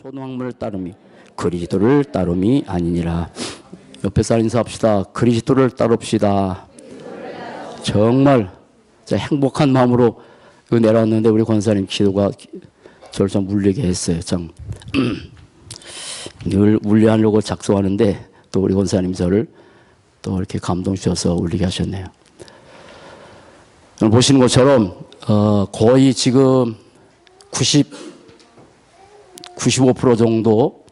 초등학문을 따름이 그리스도를 따름이 아니니라. 옆에 사람 인사합시다. 그리스도를 따릅시다. 정말 행복한 마음으로 내려왔는데 우리 권사님 기도가 저를 좀 울리게 했어요. 참 늘 울리하려고 작성하는데 또 우리 권사님 저를 또 이렇게 감동 주셔서 울리게 하셨네요. 보시는 것처럼 거의 지금 95% 정도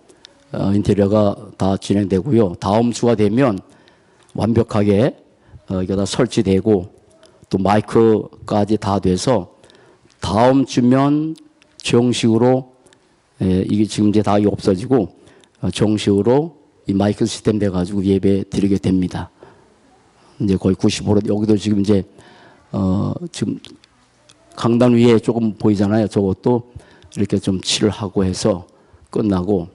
인테리어가 다 진행되고요. 다음 주가 되면 완벽하게 이게 다 설치되고 또 마이크까지 다 돼서 다음 주면 정식으로 이게 지금 이제 다 없어지고 정식으로 이 마이크 시스템 돼 가지고 예배 드리게 됩니다. 이제 거의 90% 여기도 지금 이제 지금 강단 위에 조금 보이잖아요. 저것도 이렇게 좀 칠을 하고 해서 끝나고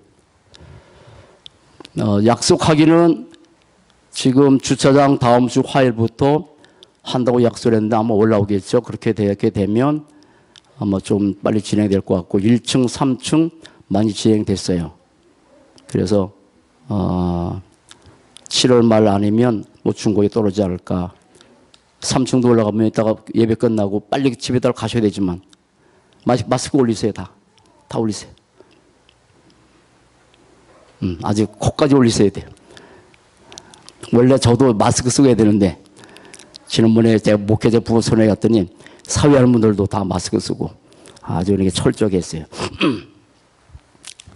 약속하기는 지금 주차장 다음 주 화요일부터 한다고 약속을 했는데 아마 올라오겠죠. 그렇게 되게 되면 아마 좀 빨리 진행될 것 같고 1층, 3층 많이 진행됐어요. 그래서 7월 말 아니면 뭐 중고에 떨어지지 않을까. 3층도 올라가면 이따가 예배 끝나고 빨리 집에다 가셔야 되지만 마스크 올리세요. 다 올리세요. 아직 코까지 올리셔야 돼요. 원래 저도 마스크 쓰고 해야 되는데 지난번에 제가 목회자 부부 손에 갔더니 사회하는 분들도 다 마스크 쓰고 아주 이렇게 철저하게 했어요.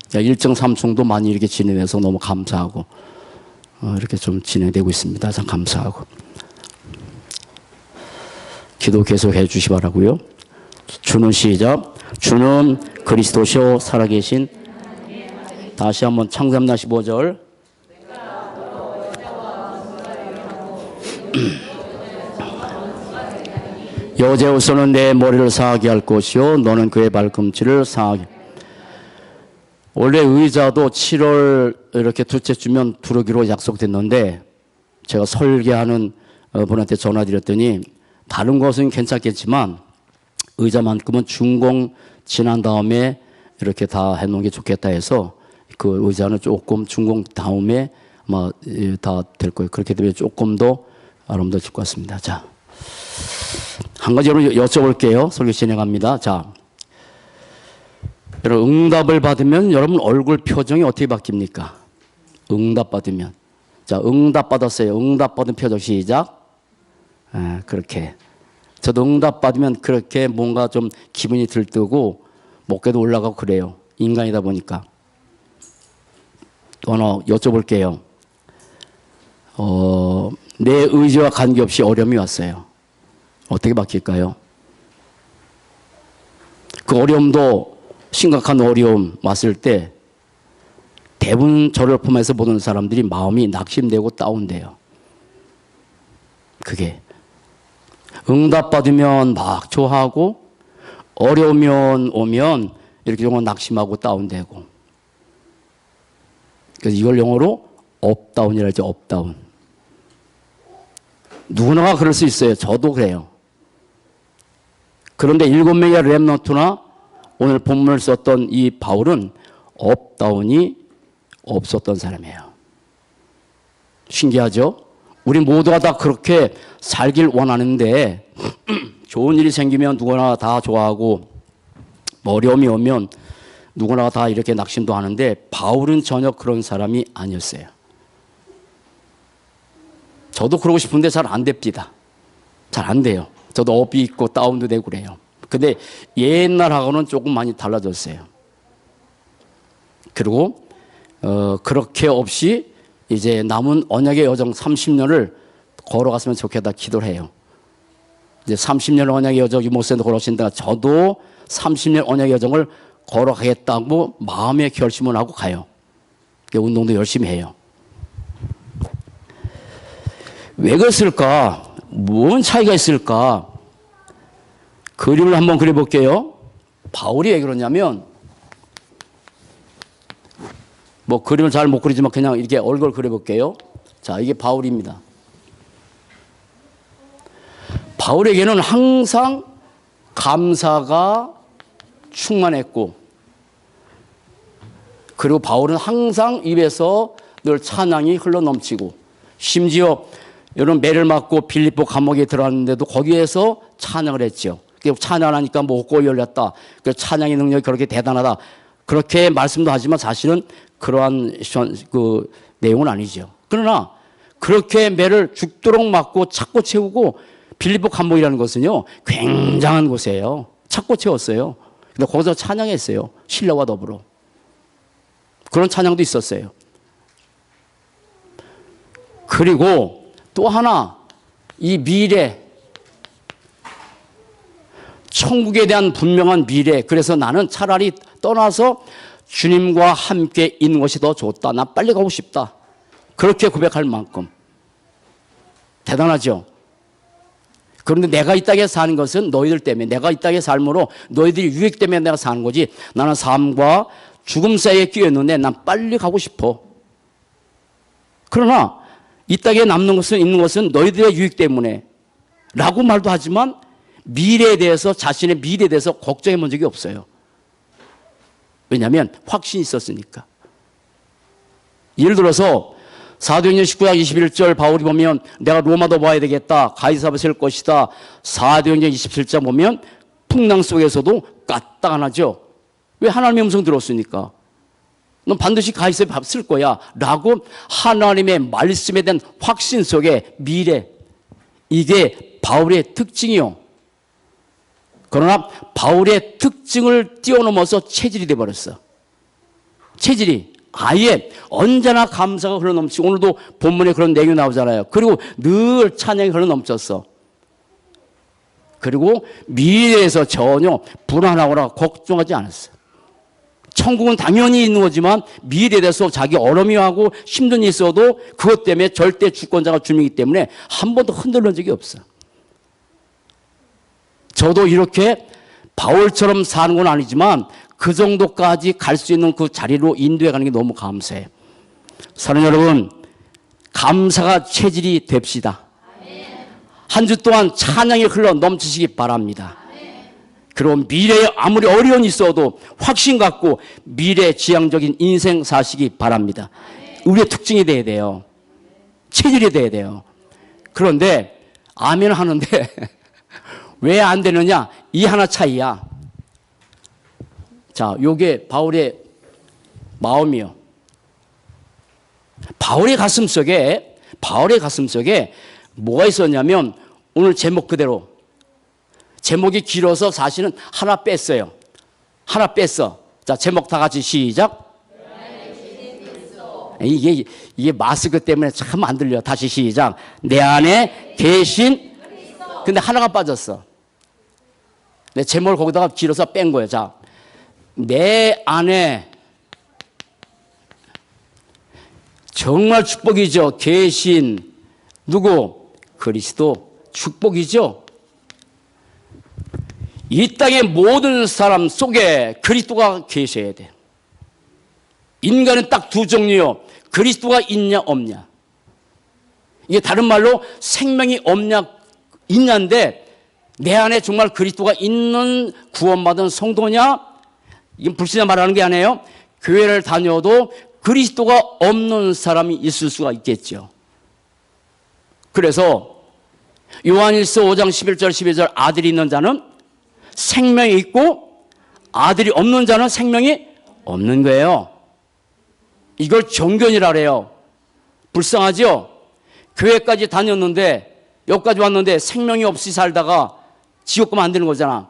1층, 3층도 많이 이렇게 진행해서 너무 감사하고 이렇게 좀 진행되고 있습니다. 참 감사하고 기도 계속 해주시 바라고요. 주는 시작. 주는 그리스도시요 살아계신 다시 한번 창세합니다. 15절 여제우스는 내 머리를 상하게 할 것이요 너는 그의 발꿈치를 상하게. 원래 의자도 7월 이렇게 둘째 주면 들어오기로 약속됐는데 제가 설계하는 분한테 전화드렸더니 다른 것은 괜찮겠지만 의자만큼은 준공 지난 다음에 이렇게 다 해놓은 게 좋겠다 해서 그 의자는 조금 준공 다음에 아마 다 될 거예요. 그렇게 되면 조금 더 아름다워질 것 같습니다. 자, 한 가지 여쭤볼게요. 설교 진행합니다. 자, 여러분 응답을 받으면 여러분 얼굴 표정이 어떻게 바뀝니까? 응답 받으면. 자, 응답 받았어요. 응답 받은 표정 시작. 그렇게. 저도 응답 받으면 그렇게 뭔가 좀 기분이 들뜨고 목에도 올라가고 그래요. 인간이다 보니까. 또 하나 여쭤볼게요. 내 의지와 관계없이 어려움이 왔어요. 어떻게 바뀔까요? 그 어려움도 심각한 어려움 왔을 때 대부분 저를 포함해서 보는 사람들이 마음이 낙심되고 다운돼요. 그게 응답받으면 막 좋아하고 어려우면 오면 이렇게 정말 낙심하고 다운되고. 그래서 이걸 영어로 업다운이라 하죠. 업다운. 누구나 그럴 수 있어요. 저도 그래요. 그런데 7명의 렘넌트나 오늘 본문을 썼던 이 바울은 업다운이 없었던 사람이에요. 신기하죠? 우리 모두가 다 그렇게 살길 원하는데 좋은 일이 생기면 누구나 다 좋아하고 어려움이 오면 누구나 다 이렇게 낙심도 하는데 바울은 전혀 그런 사람이 아니었어요. 저도 그러고 싶은데 잘 안 됩니다. 잘 안 돼요. 저도 업이 있고 다운도 되고 그래요. 근데 옛날하고는 조금 많이 달라졌어요. 그리고 그렇게 없이 이제 남은 언약의 여정 30년을 걸어갔으면 좋겠다 기도를 해요. 이제 30년 언약의 여정 유목사님도 걸어오신다. 저도 30년 언약의 여정을 걸어가겠다고 마음의 결심을 하고 가요. 운동도 열심히 해요. 왜 그랬을까? 뭔 차이가 있을까? 그림을 한번 그려볼게요. 바울이 왜 그러냐면 뭐 그림을 잘 못 그리지만 그냥 이렇게 얼굴 그려볼게요. 자, 이게 바울입니다. 바울에게는 항상 감사가 충만했고 그리고 바울은 항상 입에서 늘 찬양이 흘러넘치고, 심지어 여러분 매를 맞고 빌립보 감옥에 들어갔는데도 거기에서 찬양을 했죠. 찬양하니까 목골이 열렸다. 그 찬양의 능력이 그렇게 대단하다. 그렇게 말씀도 하지만 사실은 그러한 그 내용은 아니죠. 그러나 그렇게 매를 죽도록 맞고 찾고 채우고, 빌립보 감옥이라는 것은요 굉장한 곳이에요. 찾고 채웠어요. 근데 거기서 찬양했어요. 신뢰와 더불어. 그런 찬양도 있었어요. 그리고 또 하나, 이 미래, 천국에 대한 분명한 미래. 그래서 나는 차라리 떠나서 주님과 함께 있는 것이 더 좋다. 나 빨리 가고 싶다. 그렇게 고백할 만큼 대단하죠. 그런데 내가 이 땅에 사는 것은 너희들 때문에, 내가 이 땅의 삶으로 너희들이 유익 때문에 내가 사는 거지, 나는 삶과 죽음 사이에 끼어 있는데 난 빨리 가고 싶어. 그러나 이 땅에 남는 것은, 있는 것은 너희들의 유익 때문에 라고 말도 하지만 미래에 대해서, 자신의 미래에 대해서 걱정해 본 적이 없어요. 왜냐하면 확신이 있었으니까. 예를 들어서 사도행전 19장 21절 바울이 보면 내가 로마도 봐야 되겠다. 가이사랴 쓸 것이다. 사도행전 27장 보면 풍랑 속에서도 까딱하나죠. 왜? 하나님의 음성 들었으니까. 넌 반드시 가이사랴 쓸 거야 라고 하나님의 말씀에 대한 확신 속에 미래, 이게 바울의 특징이요. 그러나 바울의 특징을 뛰어넘어서 체질이 되어버렸어. 체질이 아예 언제나 감사가 흘러넘치고, 오늘도 본문에 그런 내용이 나오잖아요. 그리고 늘 찬양이 흘러넘쳤어. 그리고 미래에서 전혀 불안하거나 걱정하지 않았어. 천국은 당연히 있는 거지만 미래에 대해서 자기 어려움하고 힘든 일이 있어도 그것 때문에 절대 주권자가 주님이기 때문에 한 번도 흔들린 적이 없어. 저도 이렇게 바울처럼 사는 건 아니지만 그 정도까지 갈 수 있는 그 자리로 인도해 가는 게 너무 감사해요. 사랑하는 여러분, 감사가 체질이 됩시다. 한 주 동안 찬양이 흘러 넘치시기 바랍니다. 그리고 미래에 아무리 어려움이 있어도 확신 갖고 미래 지향적인 인생 사시기 바랍니다. 우리의 특징이 돼야 돼요. 체질이 돼야 돼요. 그런데 아멘 하는데 왜 안 되느냐? 이 하나 차이야. 자, 요게 바울의 마음이요. 바울의 가슴 속에 뭐가 있었냐면, 오늘 제목 그대로, 제목이 길어서 사실은 하나 뺐어요. 하나 뺐어. 자, 제목 다 같이 시작. 이게 마스크 때문에 참 안 들려. 다시 시작. 내 안에 계신, 근데 하나가 빠졌어. 내 제목을 거기다가 길어서 뺀 거예요. 자, 내 안에, 정말 축복이죠. 계신 누구? 그리스도. 축복이죠. 이 땅의 모든 사람 속에 그리스도가 계셔야 돼. 인간은 딱 두 종류요. 그리스도가 있냐 없냐. 이게 다른 말로 생명이 없냐 있냐인데, 내 안에 정말 그리스도가 있는 구원받은 성도냐? 이건 불신자 말하는 게 아니에요. 교회를 다녀도 그리스도가 없는 사람이 있을 수가 있겠죠. 그래서 요한일서 5장 11절 12절 아들이 있는 자는 생명이 있고 아들이 없는 자는 생명이 없는 거예요. 이걸 정견이라 그래요. 불쌍하죠? 교회까지 다녔는데, 여기까지 왔는데 생명이 없이 살다가 지옥 가면 안 되는 거잖아.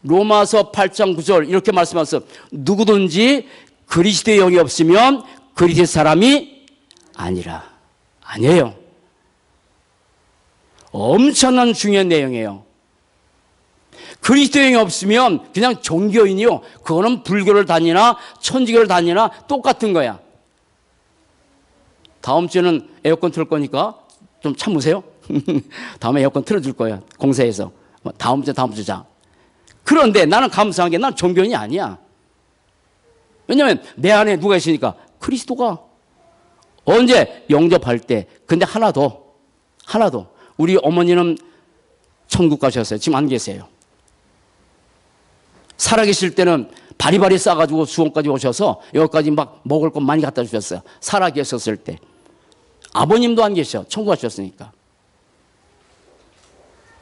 로마서 8장 9절 이렇게 말씀하셨어. 누구든지 그리스도의 영이 없으면 그리스도의 사람이 아니라. 아니에요. 엄청난 중요한 내용이에요. 그리스도의 영이 없으면 그냥 종교인이요. 그거는 불교를 다니나 천주교를 다니나 똑같은 거야. 다음 주에는 에어컨 틀 거니까 좀 참으세요. 다음에 에어컨 틀어줄 거야. 공사에서. 다음 주 자. 그런데 나는 감사한 게, 난 종교인이 아니야. 왜냐하면 내 안에 누가 있으니까? 그리스도가. 언제? 영접할 때. 근데 하나 더. 우리 어머니는 천국 가셨어요. 지금 안 계세요. 살아계실 때는 바리바리 싸가지고 수원까지 오셔서 여기까지 막 먹을 것 많이 갖다 주셨어요. 살아 계셨을 때. 아버님도 안 계셔. 천국하셨으니까.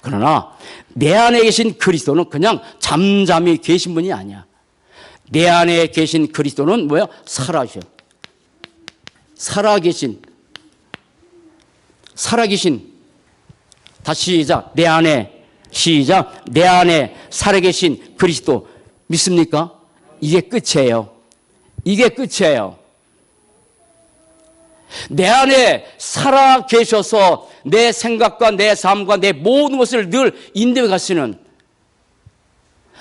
그러나 내 안에 계신 그리스도는 그냥 잠잠히 계신 분이 아니야. 내 안에 계신 그리스도는 뭐야? 살아계셔. 살아계신. 다시 시작. 내 안에. 시작. 내 안에 살아계신 그리스도. 믿습니까? 이게 끝이에요. 이게 끝이에요. 내 안에 살아 계셔서 내 생각과 내 삶과 내 모든 것을 늘 인도해 가시는,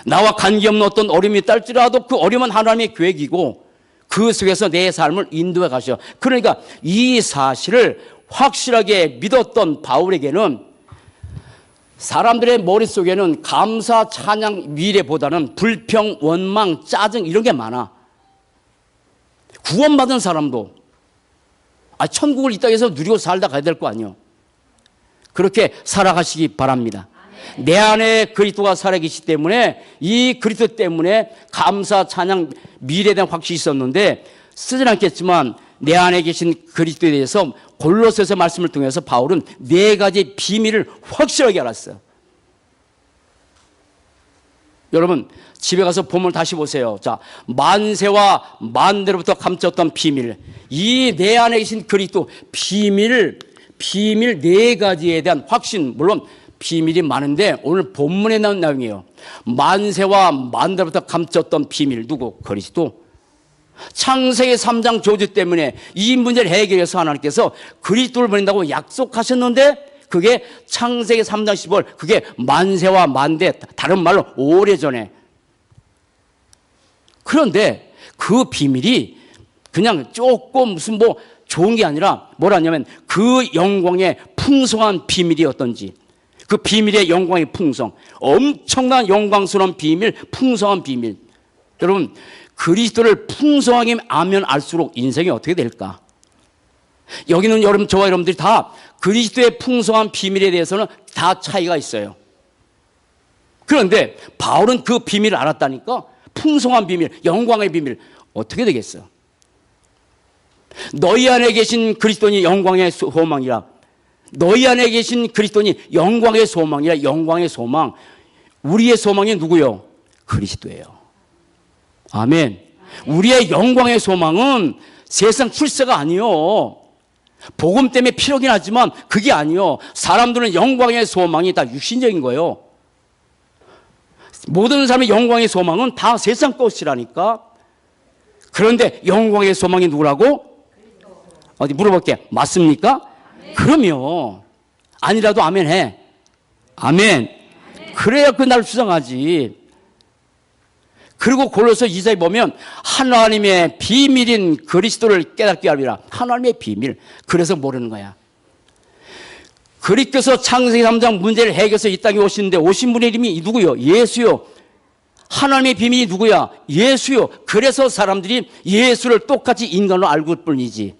나와 관계없는 어떤 어려움이 있달지라도 그 어려움은 하나님의 계획이고 그 속에서 내 삶을 인도해 가셔. 그러니까 이 사실을 확실하게 믿었던 바울에게는 사람들의 머릿속에는 감사, 찬양, 미래보다는 불평, 원망, 짜증 이런 게 많아. 구원받은 사람도 천국을 이 땅에서 누리고 살다 가야 될 거 아니에요. 그렇게 살아가시기 바랍니다. 내 안에 그리스도가 살아계시기 때문에 이 그리스도 때문에 감사, 찬양, 미래에 대한 확신이 있었는데 쓰진 않겠지만 내 안에 계신 그리스도에 대해서 골로새서 말씀을 통해서 바울은 4가지 비밀을 확실하게 알았어요. 여러분 집에 가서 본문을 다시 보세요. 자, 만세와 만대로부터 감췄던 비밀, 이 내 안에 계신 그리스도 비밀 4가지에 대한 확신, 물론 비밀이 많은데 오늘 본문에 나온 내용이에요. 만세와 만대로부터 감췄던 비밀, 누구? 그리스도. 창세기 3장 저주 때문에 이 문제를 해결해서 하나님께서 그리스도를 보낸다고 약속하셨는데 그게 창세기 3장 10월, 그게 만세와 만대, 다른 말로 오래전에. 그런데 그 비밀이 그냥 조금 무슨 뭐 좋은 게 아니라 뭐라냐면 그 영광의 풍성한 비밀이 어떤지, 그 비밀의 영광의 풍성, 엄청난 영광스러운 비밀, 풍성한 비밀. 여러분 그리스도를 풍성하게 알면 알수록 인생이 어떻게 될까? 여기는 여러분, 저와 여러분들이 다 그리스도의 풍성한 비밀에 대해서는 다 차이가 있어요. 그런데 바울은 그 비밀을 알았다니까. 풍성한 비밀, 영광의 비밀. 어떻게 되겠어요? 너희 안에 계신 그리스도니 영광의 소망이라. 너희 안에 계신 그리스도니 영광의 소망이라. 영광의 소망. 우리의 소망이 누구요? 그리스도예요. 아멘. 우리의 영광의 소망은 세상 출세가 아니요. 복음 때문에 필요하긴 하지만 그게 아니요. 사람들은 영광의 소망이 다 육신적인 거예요. 모든 사람의 영광의 소망은 다 세상 것이라니까. 그런데 영광의 소망이 누구라고? 어디 물어볼게. 맞습니까? 아멘. 그럼요. 아니라도 아멘 해. 아멘. 그래야 그날 수상하지. 그리고 골로새 2장에 보면 하나님의 비밀인 그리스도를 깨닫게 하리라. 하나님의 비밀. 그래서 모르는 거야. 그리스도께서 창세기 3장 문제를 해결해서 이 땅에 오시는데 오신 분의 이름이 누구요? 예수요. 하나님의 비밀이 누구야? 예수요. 그래서 사람들이 예수를 똑같이 인간으로 알고 있을 뿐이지.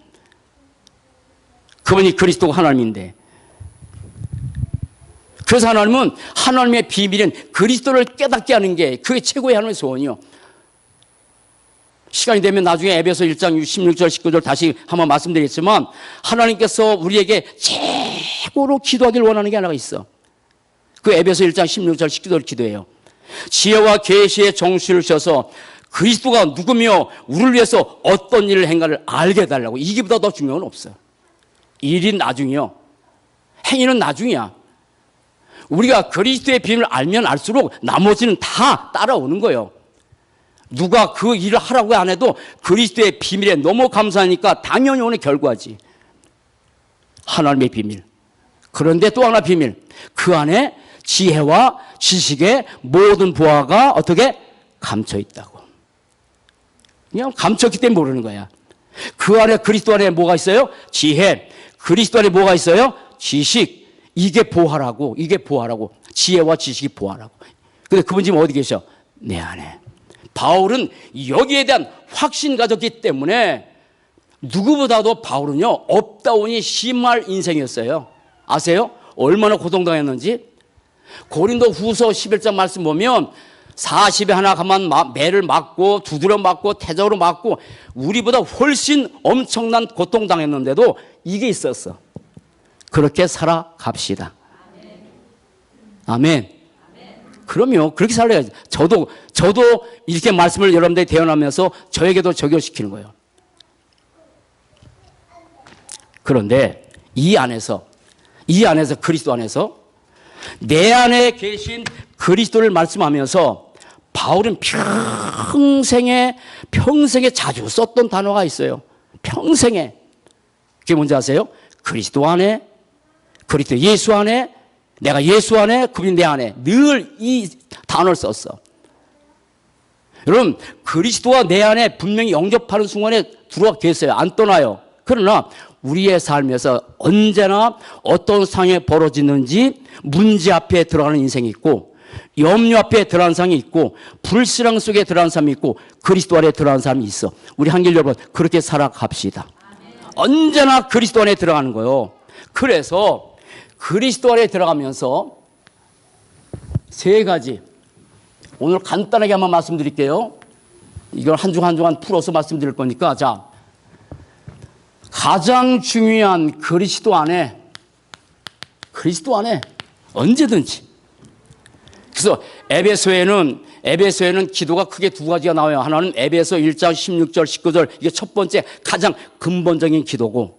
그분이 그리스도가 하나님인데. 그래서 하나님은 하나님의 비밀인 그리스도를 깨닫게 하는 게 그게 최고의 하나님의 소원이요. 시간이 되면 나중에 에베소 1장 16절 19절 다시 한번 말씀드리겠지만 하나님께서 우리에게 최고로 기도하기를 원하는 게 하나가 있어. 그 에베소 1장 16절 19절 기도예요. 지혜와 계시의 정수를 주셔서 그리스도가 누구며 우리를 위해서 어떤 일을 행하를 알게 해달라고. 이게보다 더 중요한 건 없어요. 일이 나중이요. 행위는 나중이야. 우리가 그리스도의 비밀을 알면 알수록 나머지는 다 따라오는 거예요. 누가 그 일을 하라고 안 해도 그리스도의 비밀에 너무 감사하니까 당연히 오는 결과지. 하나님의 비밀. 그런데 또 하나 비밀. 그 안에 지혜와 지식의 모든 보화가 어떻게? 감춰 있다고. 그냥 감췄기 때문에 모르는 거야. 그 안에 그리스도 안에 뭐가 있어요? 지혜. 그리스도 안에 뭐가 있어요? 지식. 이게 보화라고. 이게 보화라고. 지혜와 지식이 보화라고. 근데 그분 지금 어디 계셔? 내 안에. 바울은 여기에 대한 확신 가졌기 때문에 누구보다도 바울은요 업다운이 심할 인생이었어요. 아세요? 얼마나 고통당했는지. 고린도 후서 11장 말씀 보면 40에 하나 가면 매를 맞고 두드려 맞고 태적으로 맞고 우리보다 훨씬 엄청난 고통당했는데도 이게 있었어. 그렇게 살아갑시다. 아멘. 그럼요. 그렇게 살아야지. 저도 이렇게 말씀을 여러분들이 대언하면서 저에게도 적용시키는 거예요. 그런데 이 안에서 그리스도 안에서 내 안에 계신 그리스도를 말씀하면서 바울은 평생에 자주 썼던 단어가 있어요. 평생에. 그게 뭔지 아세요? 그리스도 안에, 그리스도 예수 안에, 내가 예수 안에, 그분이 내 안에. 늘 이 단어를 썼어. 여러분, 그리스도와 내 안에 분명히 영접하는 순간에 들어와 계세요. 안 떠나요. 그러나 우리의 삶에서 언제나 어떤 상황이 벌어지는지 문제 앞에 들어가는 인생이 있고, 염려 앞에 들어가는 사람이 있고, 불신앙 속에 들어가는 사람이 있고, 그리스도 안에 들어가는 사람이 있어. 우리 한길 여러분, 그렇게 살아갑시다. 언제나 그리스도 안에 들어가는 거예요. 그래서 그리스도 안에 들어가면서 세 가지, 오늘 간단하게 한번 말씀드릴게요. 이걸 한 주간 풀어서 말씀드릴 거니까. 자, 가장 중요한 그리스도 안에 언제든지. 그래서 에베소에는 기도가 크게 두 가지가 나와요. 하나는 에베소 1장 16절 19절, 이게 첫 번째 가장 근본적인 기도고,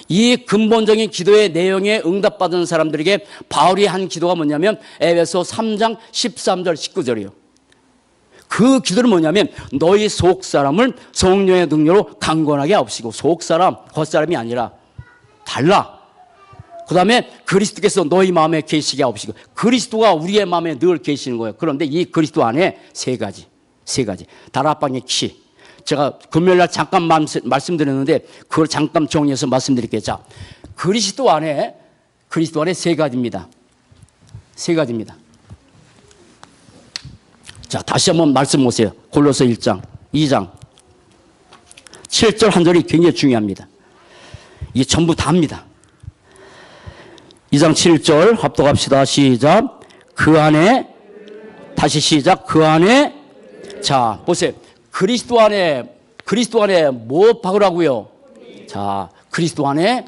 이 근본적인 기도의 내용에 응답받은 사람들에게 바울이 한 기도가 뭐냐면 에베소 3장 13절 19절이에요. 그 기도는 뭐냐면 너희 속사람을 성령의 능력으로 강건하게 하옵시고, 속사람 겉사람이 아니라 달라. 그 다음에 그리스도께서 너희 마음에 계시게 하옵시고, 그리스도가 우리의 마음에 늘 계시는 거예요. 그런데 이 그리스도 안에 세 가지 다락방의 키, 제가 금요일날 잠깐 말씀드렸는데 그걸 잠깐 정리해서 말씀드릴게요. 자, 그리스도 안에 세 가지입니다. 자, 다시 한번 말씀 보세요. 골로새 1장 2장 7절 한 절이 굉장히 중요합니다. 이게 전부 다입니다. 2장 7절 합독합시다. 시작. 그 안에, 다시 시작. 그 안에. 자, 보세요. 그리스도 안에 뭐 박으라고요? 자, 그리스도 안에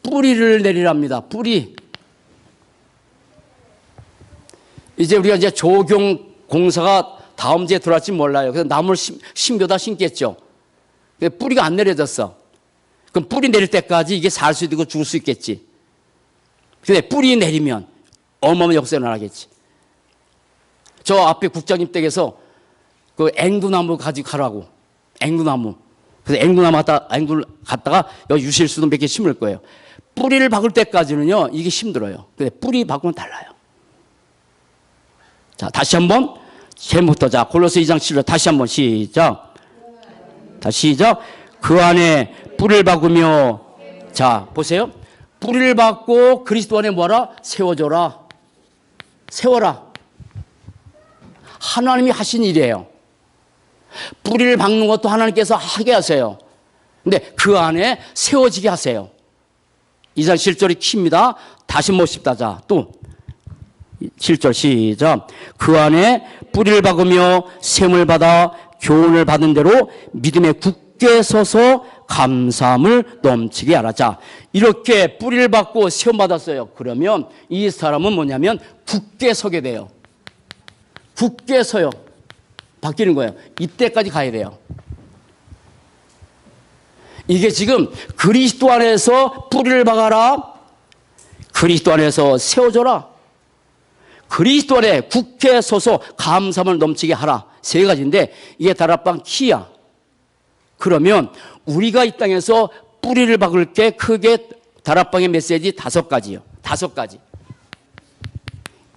뿌리를 내리랍니다. 뿌리. 이제 우리가 이제 조경 공사가 다음 주에 들어갈지 몰라요. 그래서 나무를 심겨다 심겠죠. 뿌리가 안 내려졌어. 그럼 뿌리 내릴 때까지 이게 살 수도 있고 죽을 수 있겠지. 근데 뿌리 내리면 어마어마한 역사가 나겠지. 저 앞에 국장님 댁에서 그 앵두나무 가지고 가라고. 앵두나무. 그래서 앵두나무 갖다가 여기 유실수도 몇 개 심을 거예요. 뿌리를 박을 때까지는요, 이게 힘들어요. 근데 뿌리 박으면 달라요. 자, 다시 한번. 제목부터. 자, 골로새 2장 7절 다시 한번 시작. 다시 시작. 그 안에 뿌리를 박으며. 자, 보세요. 뿌리를 박고 그리스도 안에 뭐하라? 세워라. 하나님이 하신 일이에요. 뿌리를 박는 것도 하나님께서 하게 하세요. 근데 그 안에 세워지게 하세요. 2장 7절이 키입니다. 다시 봅시다. 자, 또 7절 시작. 그 안에 뿌리를 박으며 셈을 받아 교훈을 받은 대로 믿음에 굳게 서서 감사함을 넘치게 하라. 자, 이렇게 뿌리를 받고 시험 받았어요. 그러면 이 사람은 뭐냐면 굳게 서게 돼요. 굳게 서요. 바뀌는 거예요. 이때까지 가야 돼요. 이게 지금 그리스도 안에서 뿌리를 박아라. 그리스도 안에서 세워줘라. 그리스도 안에 굳게 서서 감사함을 넘치게 하라. 세 가지인데 이게 다락방 키야. 그러면 우리가 이 땅에서 뿌리를 박을 게 크게 다락방의 메시지 5가지요. 5가지.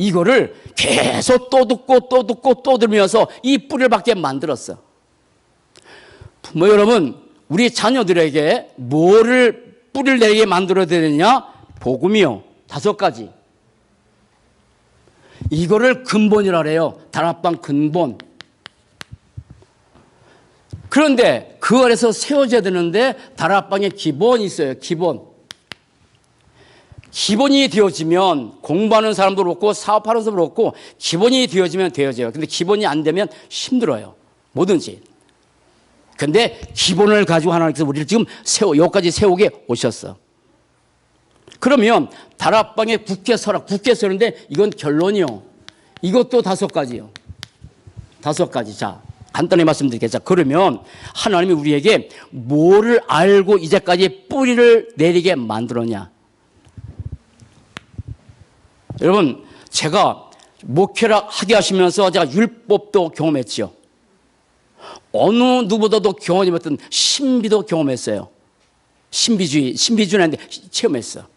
이거를 계속 또 듣고 들으면서 이 뿌리를 박게 만들었어. 부모 여러분, 우리 자녀들에게 뭐를 뿌리를 내게 만들어야 되느냐? 복음이요. 5가지. 이거를 근본이라 그래요. 다락방 근본. 그런데 그 아래서 세워져야 되는데 다락방에 기본이 있어요. 기본. 기본이 되어지면 공부하는 사람도 그렇고 사업하는 사람도 그렇고 기본이 되어지면 되어져요. 근데 기본이 안 되면 힘들어요. 뭐든지. 근데 기본을 가지고 하나님께서 우리를 지금 여기까지 세우게 오셨어. 그러면 다락방에 굳게 서라. 굳게 서는데 이건 결론이요. 이것도 5가지요. 5가지. 자, 간단히 말씀드리겠습니다. 그러면 하나님이 우리에게 뭐를 알고 이제까지 뿌리를 내리게 만들었냐? 여러분, 제가 목회를 하게 하시면서 제가 율법도 경험했지요. 어느 누구보다도 경험이 없던 신비도 경험했어요. 신비주의는 아닌데 체험했어.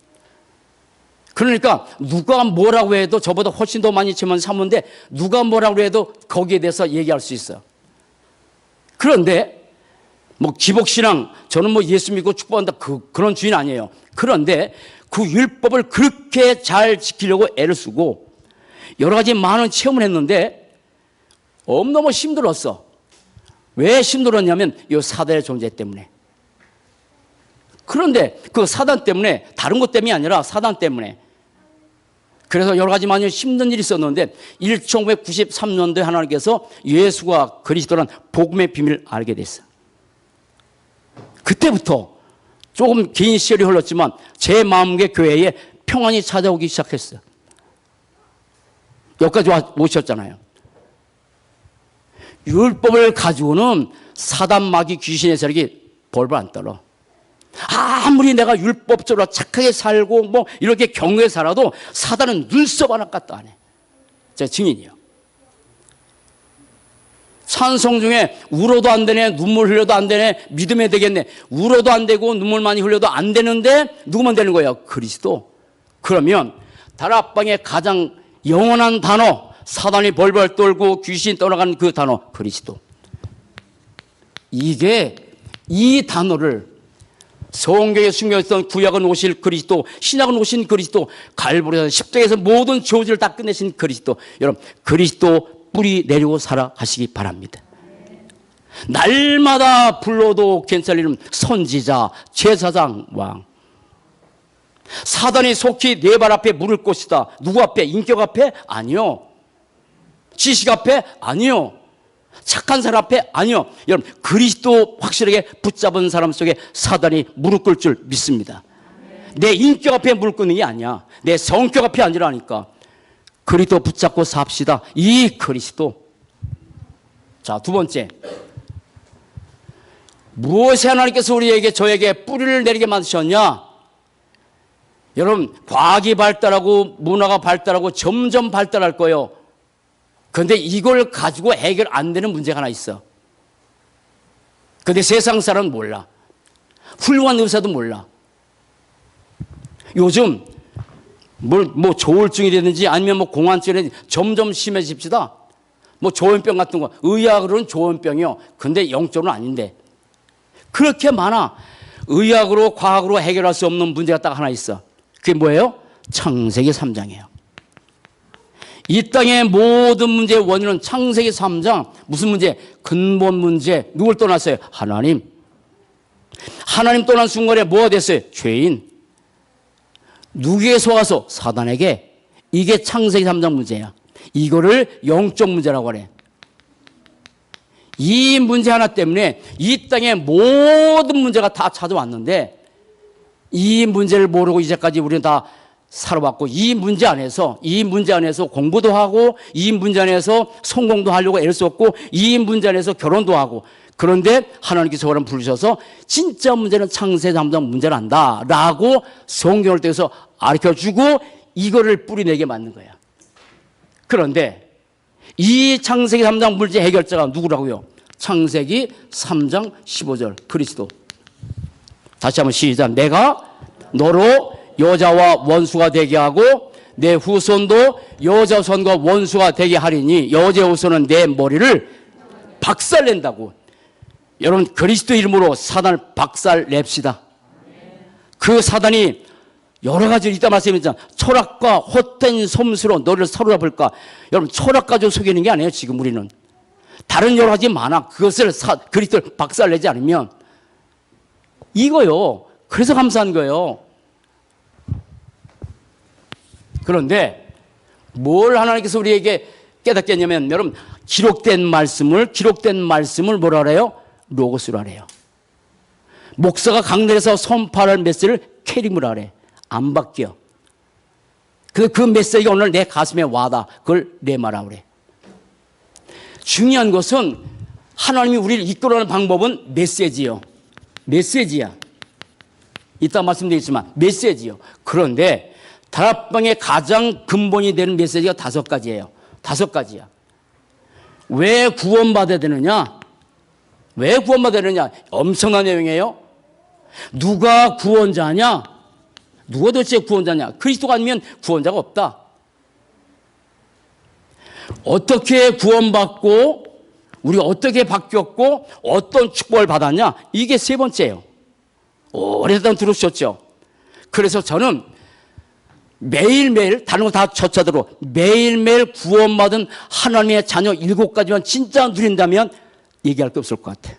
그러니까 누가 뭐라고 해도 저보다 훨씬 더 많이 체험한 사모인데 누가 뭐라고 해도 거기에 대해서 얘기할 수 있어. 그런데 뭐 기복신앙, 저는 뭐 예수 믿고 축복한다 그런 주인 아니에요. 그런데 그 율법을 그렇게 잘 지키려고 애를 쓰고 여러 가지 많은 체험을 했는데 너무 힘들었어. 왜 힘들었냐면 이 사단의 존재 때문에. 그런데 그 사단 때문에, 다른 것 때문이 아니라 사단 때문에. 그래서 여러 가지 많이 힘든 일이 있었는데 1993년도에 하나님께서 예수가 그리스도란 복음의 비밀을 알게 됐어요. 그때부터 조금 긴 시절이 흘렀지만 제 마음의 교회에 평안이 찾아오기 시작했어요. 여기까지 오셨잖아요. 율법을 가지고는 사단 마귀 귀신의 세력이 벌벌 안 떨어. 아무리 내가 율법적으로 착하게 살고 뭐 이렇게 경외에 살아도 사단은 눈썹 하나 까도 안 해. 제가 증인이요. 찬송 중에 울어도 안 되네, 눈물 흘려도 안 되네, 믿으면 되겠네. 울어도 안 되고 눈물 많이 흘려도 안 되는데 누구만 되는 거예요? 그리스도. 그러면 다락방의 가장 영원한 단어, 사단이 벌벌 떨고 귀신 떠나가는 그 단어, 그리스도. 이 단어를 성경에 숨겨있던 구약은 오실 그리스도, 신약은 오신 그리스도, 갈보리에서 십자가에서 모든 저주를 다 끝내신 그리스도. 여러분, 그리스도 뿌리 내리고 살아 하시기 바랍니다. 날마다 불러도 괜찮은 선지자, 제사장, 왕. 사단이 속히 내 발 앞에 물을 것이다. 누구 앞에? 인격 앞에? 아니요. 지식 앞에? 아니요. 착한 사람 앞에? 아니요. 여러분, 그리스도 확실하게 붙잡은 사람 속에 사단이 무릎 꿇을 줄 믿습니다. 내 인격 앞에 무릎 꿇는 게 아니야. 내 성격 앞에 아니라니까. 그리스도 붙잡고 삽시다. 이 그리스도. 자, 2번째. 무엇에 하나님께서 우리에게 저에게 뿌리를 내리게 만드셨냐? 여러분, 과학이 발달하고 문화가 발달하고 점점 발달할 거예요. 그런데 이걸 가지고 해결 안 되는 문제가 하나 있어. 그런데 세상 사람은 몰라. 훌륭한 의사도 몰라. 요즘 뭐 조울증이라든지 아니면 뭐 공황증이라든지 점점 심해집시다. 뭐 조현병 같은 거, 의학으로는 조현병이요. 근데 영적으로는 아닌데. 그렇게 많아. 의학으로 과학으로 해결할 수 없는 문제가 딱 하나 있어. 그게 뭐예요? 창세기 3장이에요. 이 땅의 모든 문제의 원인은 창세기 3장. 무슨 문제? 근본 문제. 누굴 떠났어요? 하나님. 하나님 떠난 순간에 뭐가 됐어요? 죄인. 누구에게 속아서? 사단에게. 이게 창세기 3장 문제야. 이거를 영적 문제라고 하래. 이 문제 하나 때문에 이 땅의 모든 문제가 다 찾아왔는데 이 문제를 모르고 이제까지 우리는 다 살아왔고 이 문제 안에서 공부도 하고 이 문제 안에서 성공도 하려고 애를 썼고 이 문제 안에서 결혼도 하고 그런데 하나님께서 저를 부르셔서 진짜 문제는 창세기 3장 문제란다 라고 성경을 통해서 가르쳐주고 이거를 뿌리내게 만든 거야. 그런데 이 창세기 3장 문제 해결자가 누구라고요? 창세기 3장 15절 그리스도. 다시 한번 시작. 내가 너로 여자와 원수가 되게 하고 내 후손도 여자 후손과 원수가 되게 하리니 여자 후손은 내 머리를 박살낸다고. 여러분 그리스도 이름으로 사단을 박살냅시다. 그 사단이 여러 가지 이따 말씀했잖아. 철학과 헛된 솜수로 너를 사로잡을까. 여러분 철학 가지고 속이는 게 아니에요. 지금 우리는 다른 여러 가지 많아. 그것을 그리스도를 박살내지 않으면 이거요. 그래서 감사한 거예요. 그런데 뭘 하나님께서 우리에게 깨닫게 했냐면, 여러분, 기록된 말씀을 뭐라 그래요? 로고스라 그래요. 목사가 강단에서 선포할 메시지를 캐리무라 그래. 안 바뀌어. 그 메시지가 오늘 내 가슴에 와다. 그걸 레마라 그래. 중요한 것은 하나님이 우리를 이끌어가는 방법은 메시지요. 메시지야. 이따 말씀드리겠지만 메시지요. 그런데 다락방의 가장 근본이 되는 메시지가 5가지예요. 5가지야. 왜 구원받아야 되느냐? 왜 구원받아야 되느냐? 엄청난 내용이에요. 누가 구원자냐? 누가 도대체 구원자냐? 그리스도가 아니면 구원자가 없다. 어떻게 구원받고 우리가 어떻게 바뀌었고 어떤 축복을 받았냐? 이게 3번째예요. 오래전 들으셨죠? 그래서 저는 매일매일, 다른 거 다 저차대로 매일매일 구원받은 하나님의 자녀 7가지만 진짜 누린다면 얘기할 게 없을 것 같아.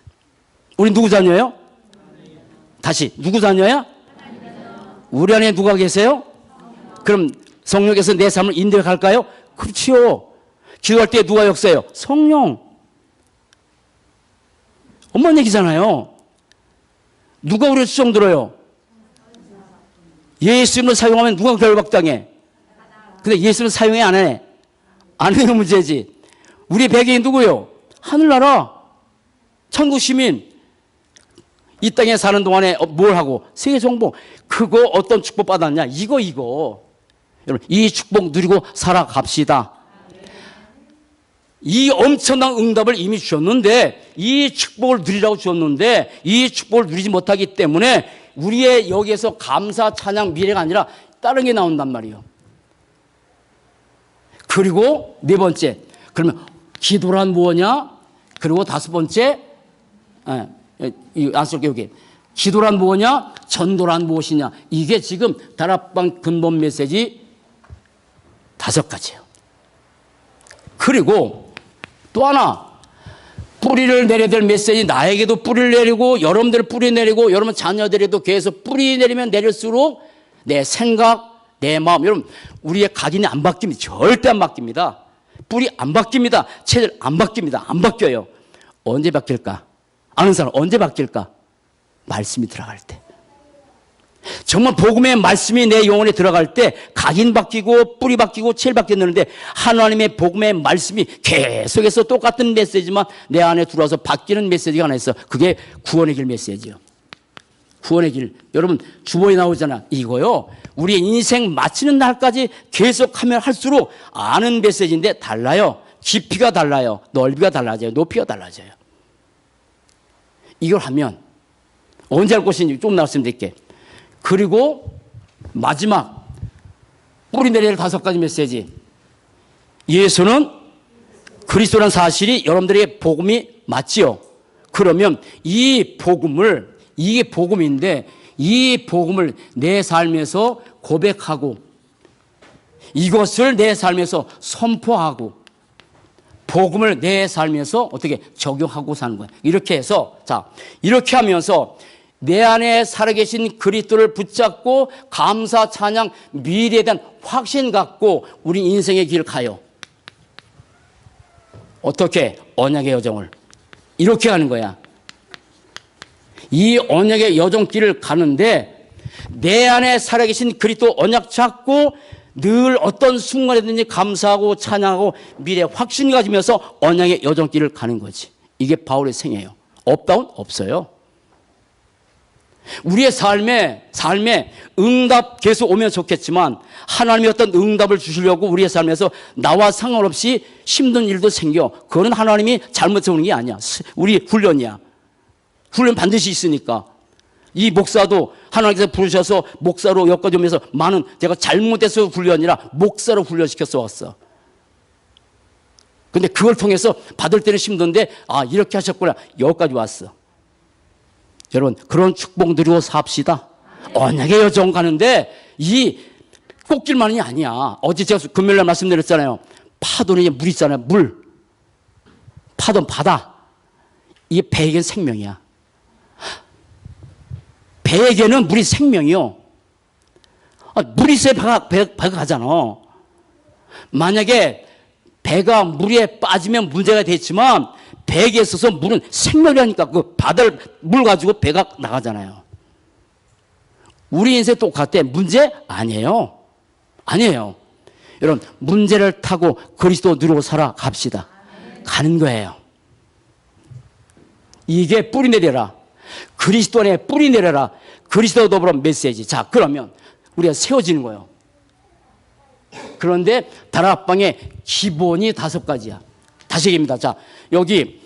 우리 누구 자녀예요? 다시, 누구 자녀야? 우리 안에 누가 계세요? 그럼 성령께서 내 삶을 인도해 갈까요? 그렇지요. 기도할 때 누가 역사해요? 성령. 엄마 얘기잖아요. 누가 우리를 수정 들어요? 예수님을 사용하면 누가 결박당해? 근데 예수님을 사용해 안 해? 안 하는 문제지. 우리 배경이 누구요? 하늘나라, 천국 시민. 이 땅에 사는 동안에 뭘 하고? 세계 정복. 그거 어떤 축복 받았냐? 이거. 여러분, 이 축복 누리고 살아갑시다. 이 엄청난 응답을 이미 주셨는데, 이 축복을 누리라고 주셨는데, 이 축복을 누리지 못하기 때문에 우리의 여기에서 감사, 찬양, 미래가 아니라 다른 게 나온단 말이에요. 그리고 4번째, 그러면 기도란 무엇이냐? 그리고 5번째, 안쓸게 여기. 기도란 무엇이냐? 전도란 무엇이냐? 이게 지금 다락방 근본 메시지 5가지예요. 그리고 또 하나, 뿌리를 내려야 될 메시지, 나에게도 뿌리를 내리고 여러분들 뿌리 내리고 여러분 자녀들에도 계속 뿌리 내리면 내릴수록 내 생각, 내 마음, 여러분 우리의 각인이 안 바뀝니다. 절대 안 바뀝니다. 뿌리 안 바뀝니다. 체질 안 바뀝니다. 안 바뀌어요. 언제 바뀔까? 아는 사람 언제 바뀔까? 말씀이 들어갈 때. 정말 복음의 말씀이 내 영혼에 들어갈 때 각인 바뀌고 뿌리 바뀌고 체질 바뀌는데, 하나님의 복음의 말씀이 계속해서 똑같은 메시지만 내 안에 들어와서 바뀌는 메시지가 하나 있어. 그게 구원의 길 메시지예요. 구원의 길. 여러분 주보에 나오잖아. 이거요. 우리의 인생 마치는 날까지 계속하면 할수록 아는 메시지인데 달라요. 깊이가 달라요. 넓이가 달라져요. 높이가 달라져요. 이걸 하면 언제 할 것인지 좀 말씀드릴게요. 그리고 마지막 뿌리 내릴 5가지 메시지. 예수는 그리스도라는 사실이 여러분들에게 복음이 맞지요. 그러면 이 복음을, 이게 복음인데 이 복음을 내 삶에서 고백하고 이것을 내 삶에서 선포하고 복음을 내 삶에서 어떻게 적용하고 사는 거예요. 이렇게 해서, 자, 이렇게 하면서 내 안에 살아계신 그리스도를 붙잡고 감사, 찬양, 미래에 대한 확신 갖고 우리 인생의 길을 가요. 어떻게? 언약의 여정을. 이렇게 가는 거야. 이 언약의 여정길을 가는데 내 안에 살아계신 그리스도 언약 잡고 늘 어떤 순간이든지 감사하고 찬양하고 미래 확신 가지면서 언약의 여정길을 가는 거지. 이게 바울의 생애예요. 없다운? 없어요. 우리의 삶에 응답 계속 오면 좋겠지만 하나님이 어떤 응답을 주시려고 우리의 삶에서 나와 상관없이 힘든 일도 생겨. 그거는 하나님이 잘못해 오는 게 아니야. 우리 훈련이야. 훈련 반드시 있으니까. 이 목사도 하나님께서 부르셔서 목사로 여기까지 오면서 많은, 제가 잘못해서 훈련이라 목사로 훈련시켜서 왔어. 근데 그걸 통해서 받을 때는 힘든데 이렇게 하셨구나. 여기까지 왔어. 여러분 그런 축복 누리고 삽시다. 언약의 여정 가는데 이 꽃길만이 아니야. 어제 제가 금요일날 말씀드렸잖아요. 파도는 물 있잖아요. 물. 파도는 바다. 이게 배에게는 생명이야. 배에게는 물이 생명이요. 물이 있어야 배가 가잖아. 만약에 배가 물에 빠지면 문제가 됐지만 배에 있어서 물은 생명이라니까 그 바다를 물 가지고 배가 나가잖아요. 우리 인생 똑같아. 문제 아니에요. 아니에요. 여러분 문제를 타고 그리스도 누리고 살아갑시다. 가는 거예요. 이게 뿌리 내려라. 그리스도 안에 뿌리 내려라. 그리스도 더불어 메시지. 자, 그러면 우리가 세워지는 거예요. 그런데 다락방의 기본이 5가지야. 다시 얘기합니다. 자, 여기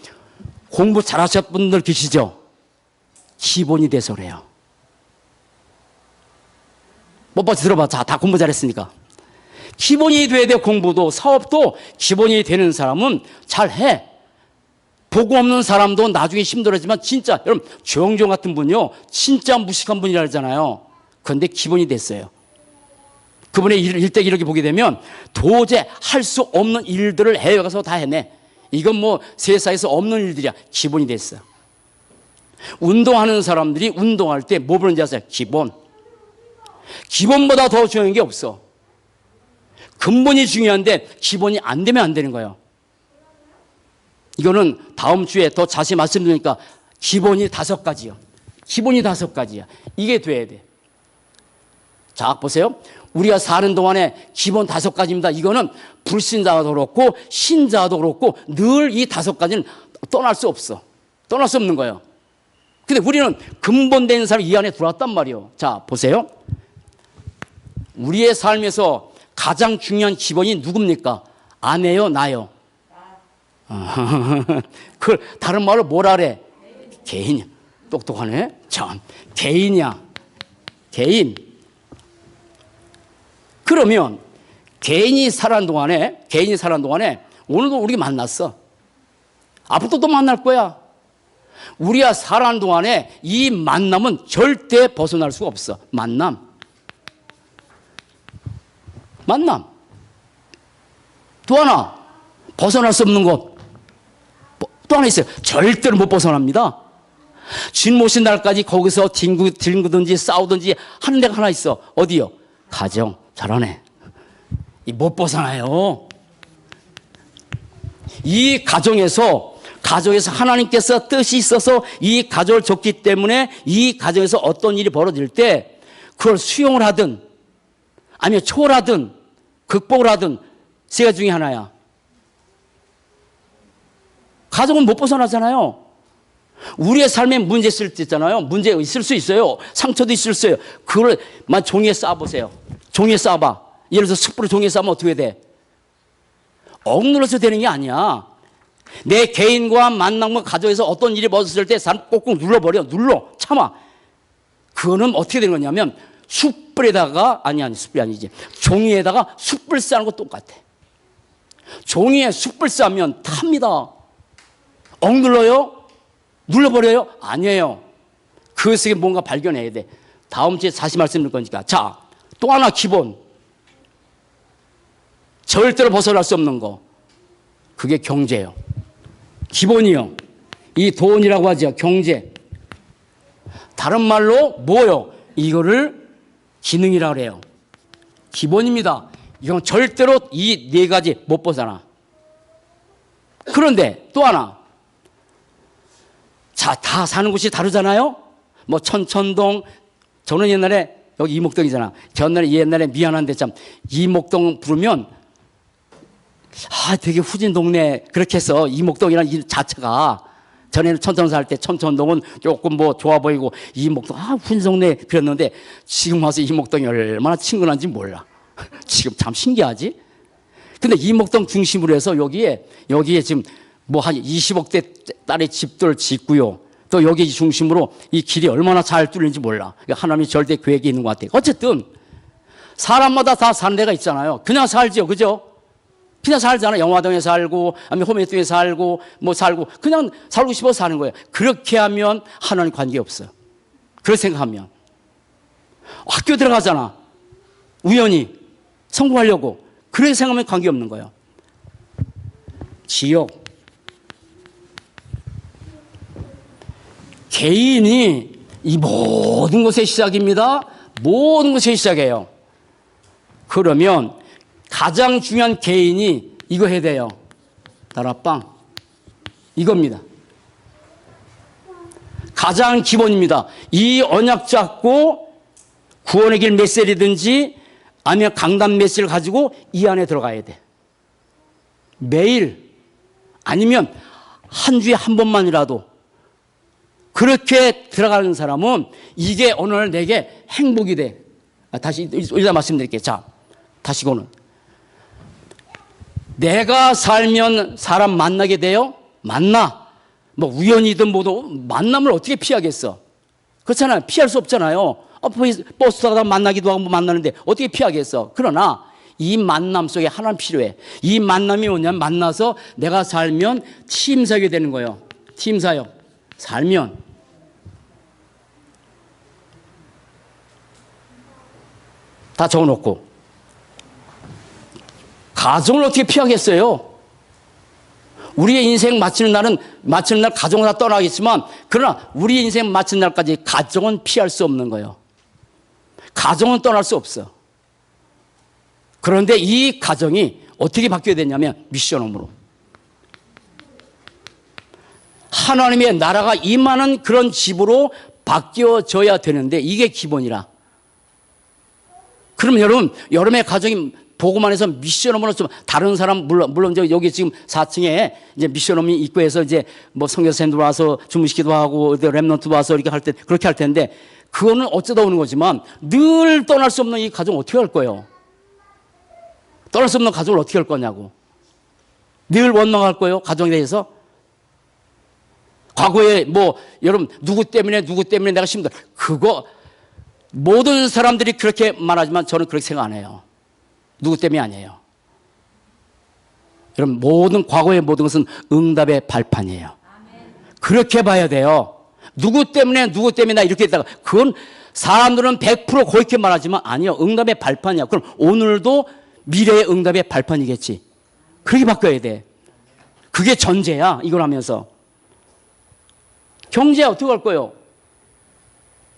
공부 잘하셨던 분들 계시죠? 기본이 돼서 그래요. 못 봐서 들어봐. 자, 다 공부 잘했으니까. 기본이 돼야 돼. 공부도 사업도 기본이 되는 사람은 잘해. 보고 없는 사람도 나중에 힘들어지만 진짜 여러분 조영종 같은 분요 진짜 무식한 분이라 하잖아요. 그런데 기본이 됐어요. 그분의 일대 기록이 보게 되면 도저히 할 수 없는 일들을 해외 가서 다 해내. 이건 뭐 세상에서 없는 일들이야. 기본이 됐어. 운동하는 사람들이 운동할 때 뭐 보는지 아세요? 기본. 기본보다 더 중요한 게 없어. 근본이 중요한데 기본이 안 되면 안 되는 거예요. 이거는 다음 주에 더 자세히 말씀드리니까 기본이 5가지요. 기본이 5가지야. 이게 돼야 돼. 자, 보세요. 우리가 사는 동안에 기본 5가지입니다. 이거는 불신자도 그렇고 신자도 그렇고 늘 이 5가지는 떠날 수 없어. 떠날 수 없는 거예요. 근데 우리는 근본된 사람이 이 안에 들어왔단 말이에요. 자, 보세요. 우리의 삶에서 가장 중요한 기본이 누굽니까? 아내요, 나요? 그걸 다른 말로 뭐라 그래? 개인이야. 똑똑하네. 참, 개인이야. 개인. 그러면 개인이 살아가는 동안에 오늘도 우리 만났어. 앞으로도 또 만날 거야. 우리가 살아가는 동안에 이 만남은 절대 벗어날 수가 없어. 만남. 또 하나 벗어날 수 없는 것. 또 하나 있어요. 절대로 못 벗어납니다. 주님 오신 날까지 거기서 뒹구든지 싸우든지 하는 데가 하나 있어. 어디요? 가정. 잘하네. 못 벗어나요. 이 가정에서 하나님께서 뜻이 있어서 이 가정을 줬기 때문에 이 가정에서 어떤 일이 벌어질 때 그걸 수용을 하든 아니면 초월하든 극복을 하든 3가지 중에 하나야. 가정은 못 벗어나잖아요. 우리의 삶에 문제 있을 때 있잖아요. 문제 있을 수 있어요. 상처도 있을 수 있어요. 그걸 종이에 쌓아보세요. 종이에 쌓아봐. 예를 들어서 숯불을 종이에 쌓으면 어떻게 돼? 억눌러서 되는 게 아니야. 내 개인과 만남과 가정에서 어떤 일이 벌어졌을 때 사람 꼭꼭 눌러버려. 참아. 그거는 어떻게 되는 거냐면 숯불에다가 숯불이 아니지. 종이에다가 숯불 쌓는 거 똑같아. 종이에 숯불 쌓으면 탑니다. 억눌러요? 눌러버려요? 아니에요. 그 속에 뭔가 발견해야 돼. 다음 주에 다시 말씀드릴 거니까. 자, 또 하나 기본. 절대로 벗어날 수 없는 거. 그게 경제예요. 기본이요. 이 돈이라고 하죠. 경제. 다른 말로 뭐요? 이거를 기능이라고 그래요. 기본입니다. 이건 절대로 이 4가지 못 벗어나. 그런데 또 하나. 자, 다 사는 곳이 다르잖아요? 뭐 천천동, 저는 옛날에 여기 이목동이잖아. 옛날에 미안한데 참 이목동 부르면 되게 후진 동네 그렇게 해서 이목동이라는 이 자체가 전에는 천천동 살 때 천천동은 조금 뭐 좋아 보이고 이목동 후진 동네 그랬는데 지금 와서 이목동이 얼마나 친근한지 몰라. 지금 참 신기하지? 근데 이목동 중심으로 해서 여기에 지금 뭐 한 20억대짜리 집들 짓고요. 또 여기 중심으로 이 길이 얼마나 잘 뚫리는지 몰라. 하나님이 절대 계획이 있는 것 같아요. 어쨌든 사람마다 다 사는 데가 있잖아요. 그냥 살죠. 그죠? 그냥 살잖아. 영화동에 살고 아니면 호메동에 살고 뭐 살고 그냥 살고 싶어서 사는 거예요. 그렇게 하면 하나님 관계없어요. 그렇게 생각하면. 학교 들어가잖아. 우연히 성공하려고. 그렇게 생각하면 관계없는 거예요. 지역. 개인이 이 모든 것의 시작입니다. 모든 것의 시작이에요. 그러면 가장 중요한 개인이 이거 해야 돼요. 다락방. 이겁니다. 가장 기본입니다. 이 언약 잡고 구원의 길 메시지든지 아니면 강단 메시지를 가지고 이 안에 들어가야 돼. 매일 아니면 한 주에 한 번만이라도 그렇게 들어가는 사람은 이게 오늘 내게 행복이 돼. 다시 일단 말씀드릴게요. 자, 다시고는 내가 살면 사람 만나게 돼요? 만나. 뭐 우연이든 뭐든 만남을 어떻게 피하겠어? 그렇잖아요. 피할 수 없잖아요. 버스 타다 만나기도 하고 만나는데 어떻게 피하겠어? 그러나 이 만남 속에 하나는 필요해. 이 만남이 뭐냐면 만나서 내가 살면 팀 사역이 되는 거예요. 팀 사역. 살면. 다 적어놓고. 가정을 어떻게 피하겠어요? 우리의 인생 마치는 날 가정을 다 떠나겠지만 그러나 우리 인생 마치는 날까지 가정은 피할 수 없는 거예요. 가정은 떠날 수 없어. 그런데 이 가정이 어떻게 바뀌어야 되냐면 미션홈으로. 하나님의 나라가 임하는 그런 집으로 바뀌어져야 되는데 이게 기본이라. 그럼 여러분의 가정이 보고만 해서 미션홈으로 좀 다른 사람 물론 여기 지금 4층에 이제 미션홈이 있고 해서 이제 뭐 선교사님도 와서 주무시기도 하고 렘넌트 와서 이렇게 할 때 그렇게 할 텐데 그거는 어쩌다 오는 거지만 늘 떠날 수 없는 이 가정 어떻게 할 거예요? 떠날 수 없는 가정을 어떻게 할 거냐고. 늘 원망할 거예요? 가정에 대해서? 과거에 뭐 여러분 누구 때문에 내가 힘들어. 그거 모든 사람들이 그렇게 말하지만 저는 그렇게 생각 안 해요. 누구 때문이 아니에요. 여러분 과거의 모든 것은 응답의 발판이에요. 그렇게 봐야 돼요. 누구 때문에 나 이렇게 했다가 그건 사람들은 100% 그렇게 말하지만 아니요. 응답의 발판이야. 그럼 오늘도 미래의 응답의 발판이겠지. 그렇게 바꿔야 돼. 그게 전제야. 이걸 하면서. 경제 어떻게 할 거예요?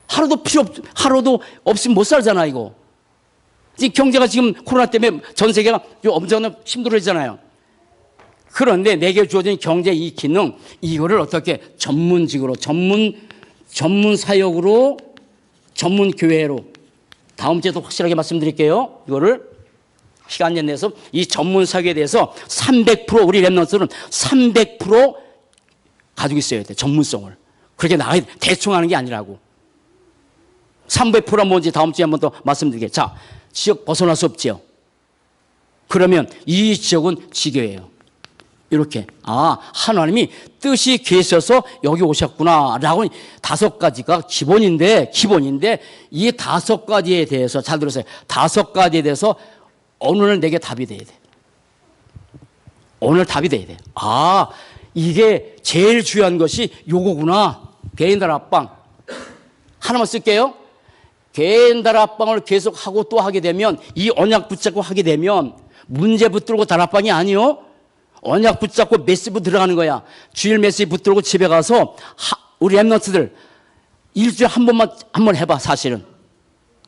하루도 없으면 못 살잖아, 이거. 경제가 지금 코로나 때문에 전 세계가 엄청나게 힘들어지잖아요. 그런데 내게 주어진 경제 이 기능, 이거를 어떻게 전문직으로, 전문 사역으로, 전문 교회로. 다음 주에도 확실하게 말씀드릴게요. 이거를 시간 내서 이 전문 사역에 대해서 300% 우리 렘넌트는 300% 가지고 있어야 돼. 전문성을. 그렇게 나가야 돼. 대충 하는 게 아니라고. 300%가 뭔지 다음 주에 한번 더 말씀드릴게요. 자, 지역 벗어날 수 없지요. 그러면 이 지역은 지교예요. 이렇게 하나님이 뜻이 계셔서 여기 오셨구나 라고 5가지가 기본인데 이 5가지에 대해서 잘 들으세요. 5가지에 대해서 오늘 내게 답이 돼야 돼. 오늘 답이 돼야 돼. 이게 제일 중요한 것이 요거구나. 개인 다락방 하나만 쓸게요. 개인 다락방을 계속 하고 또 하게 되면 이 언약 붙잡고 하게 되면 문제 붙들고 다락방이 아니요. 언약 붙잡고 메시지 들어가는 거야. 주일 메시지 붙들고 집에 가서 우리 렘넌트들 일주일에 한번 해봐. 사실은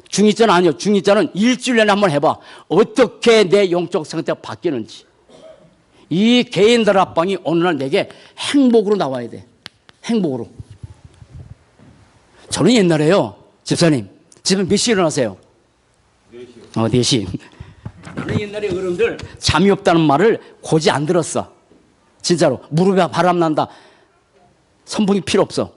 중이자는 아니요. 중이자는 일주일에 한번 해봐. 어떻게 내 영적 상태가 바뀌는지. 이 개인 다락방이 오늘날 내게 행복으로 나와야 돼. 행복으로. 저는 옛날에요. 집사님 몇 시에 일어나세요? 4시요. 4시. 저는 옛날에 어른들 잠이 없다는 말을 고지 안 들었어. 진짜로. 무릎에 바람 난다. 선풍기 필요 없어.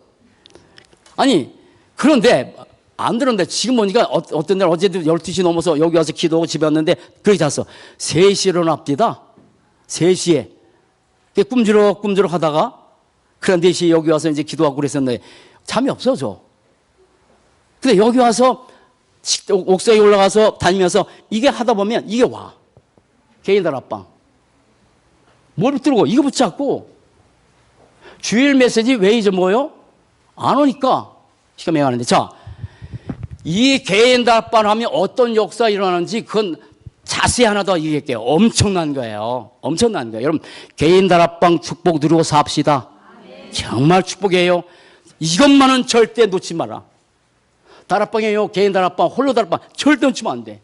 아니 그런데 안 들었는데 지금 보니까 어떤 날 어제도 12시 넘어서 여기 와서 기도하고 집에 왔는데 그렇게 잤어. 3시에 일어납디다. 3시에. 꿈주럭 하다가 그런 4시에 여기 와서 이제 기도하고 그랬었는데 잠이 없어져. 근데 여기 와서 옥상에 올라가서 다니면서 이게 하다 보면 이게 와. 개인 다락방. 뭘 붙들고 이거 붙잡고 주일 메시지 왜 잊어먹어요? 안 오니까 시간 매가는데 자, 이 개인 다락방 하면 어떤 역사가 일어나는지 그건 자세히 하나 더 얘기할게요. 엄청난 거예요. 엄청난 거예요. 여러분 개인 다락방 축복 누리고 삽시다. 정말 축복이에요. 이것만은 절대 놓지 마라. 다락방이에요. 개인 다락방, 홀로 다락방 절대 놓치면 안 돼.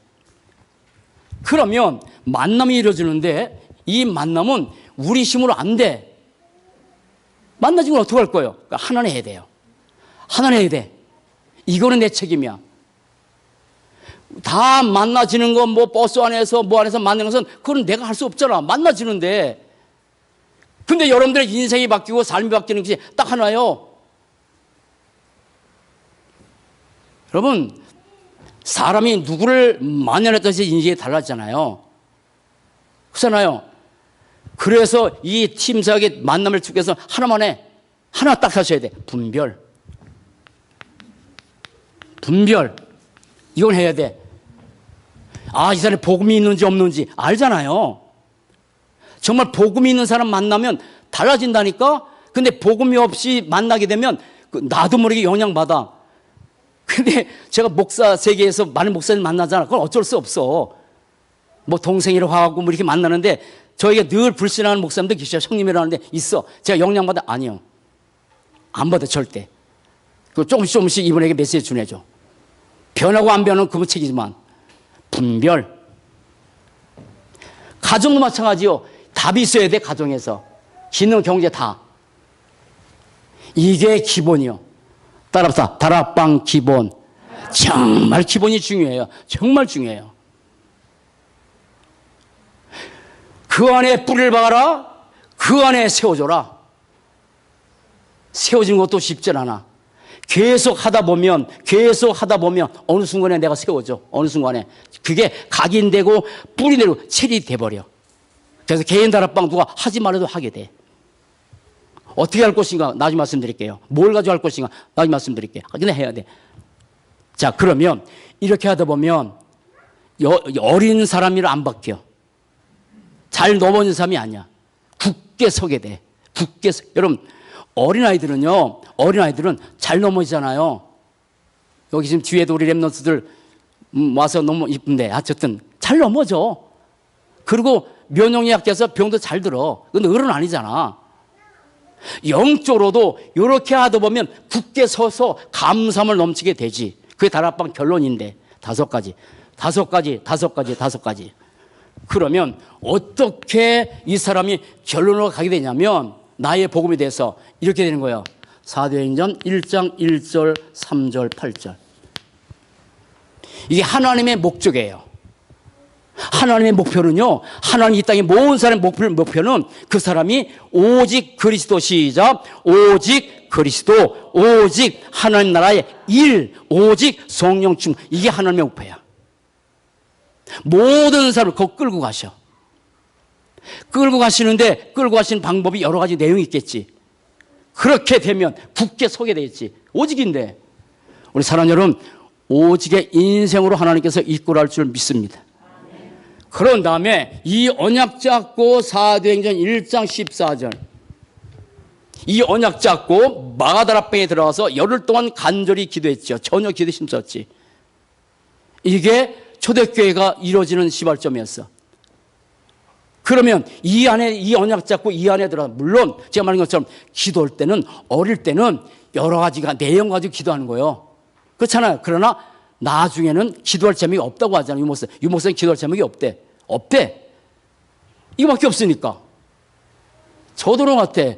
그러면 만남이 이루어지는데 이 만남은 우리 힘으로 안 돼. 만나지면 어떻게 할 거예요? 그러니까 하나는 해야 돼요. 하나는 해야 돼. 이거는 내 책임이야. 다 만나지는 건 뭐 버스 안에서 뭐 안에서 만나는 것은 그건 내가 할 수 없잖아. 만나지는데. 근데 여러분들의 인생이 바뀌고 삶이 바뀌는 것이 딱 하나요. 여러분, 사람이 누구를 만나냐에 따라서 인생이 달라지잖아요. 그렇잖아요. 그래서 이 팀사역의 만남을 주께서 하나만 해. 하나 딱 하셔야 돼. 분별. 분별. 이걸 해야 돼. 아, 이 사람이 복음이 있는지 없는지 알잖아요. 정말 복음이 있는 사람 만나면 달라진다니까? 근데 복음이 없이 만나게 되면 나도 모르게 영향받아. 근데 제가 목사 세계에서 많은 목사님 만나잖아. 그건 어쩔 수 없어. 뭐 동생이라고 하고 뭐 이렇게 만나는데 저에게 늘 불신하는 목사님도 계셔. 형님이라는데 있어. 제가 영향받아? 아니요. 안 받아 절대. 그 조금씩 이분에게 메시지 전해줘. 변하고 안 변하는 그분 책이지만 분별. 가정도 마찬가지요. 답이 있어야 돼. 가정에서 기능 경제 다. 이게 기본이요. 따라합시다. 다락방 기본. 정말 기본이 중요해요. 정말 중요해요. 그 안에 뿌리를 박아라. 그 안에 세워줘라. 세워진 것도 쉽지 않아. 계속 하다 보면 어느 순간에 내가 세워져. 어느 순간에. 그게 각인되고 뿌리 내리고 체리 돼버려. 그래서 개인 다락방 누가 하지 말아도 하게 돼. 어떻게 할 것인가 나중에 말씀드릴게요. 뭘 가지고 할 것인가 나중에 말씀드릴게요. 근데 해야 돼. 자, 그러면 이렇게 하다 보면 어린 사람이라 안 바뀌어. 잘 넘어진 사람이 아니야. 굳게 서게 돼. 여러분, 어린아이들은 잘 넘어지잖아요. 여기 지금 뒤에도 우리 랩런트들 와서 너무 이쁜데 어쨌든 잘 넘어져. 그리고 면역력이 약해서 병도 잘 들어. 근데 어른 아니잖아. 영적으로도 이렇게 하다 보면 굳게 서서 감사함을 넘치게 되지. 그게 다락방 결론인데 5가지. 그러면 어떻게 이 사람이 결론으로 가게 되냐면 나의 복음에 대해서 이렇게 되는 거예요. 사도행전 1장 1절 3절 8절. 이게 하나님의 목적이에요. 하나님의 목표는요, 하나님 이 땅에 모든 사람의 목표는 그 사람이 오직 그리스도, 시작, 오직 그리스도, 오직 하나님 나라의 일, 오직 성령 충, 이게 하나님의 목표야. 모든 사람을 거기 끌고 가셔. 끌고 가시는데 끌고 가시는 방법이 여러 가지 내용이 있겠지. 그렇게 되면 굳게 서게 되겠지. 오직인데 우리 사랑하는 여러분, 오직의 인생으로 하나님께서 이끌어갈 줄 믿습니다. 그런 다음에 이 언약 잡고 사도행전 1장 14절 이 언약 잡고 마가다락방에 들어가서 열흘 동안 간절히 기도했죠. 전혀 기도에 힘썼지. 이게 초대교회가 이루어지는 시발점이었어. 그러면 이 안에 이 언약 잡고 이 안에 들어가 물론 제가 말한 것처럼 기도할 때는 어릴 때는 여러 가지가 내용 가지고 기도하는 거예요. 그렇잖아요. 그러나 나중에는 기도할 제목이 없다고 하잖아요. 유목사님 기도할 제목이 없대. 이거밖에 없으니까. 저도 그런 것 같아.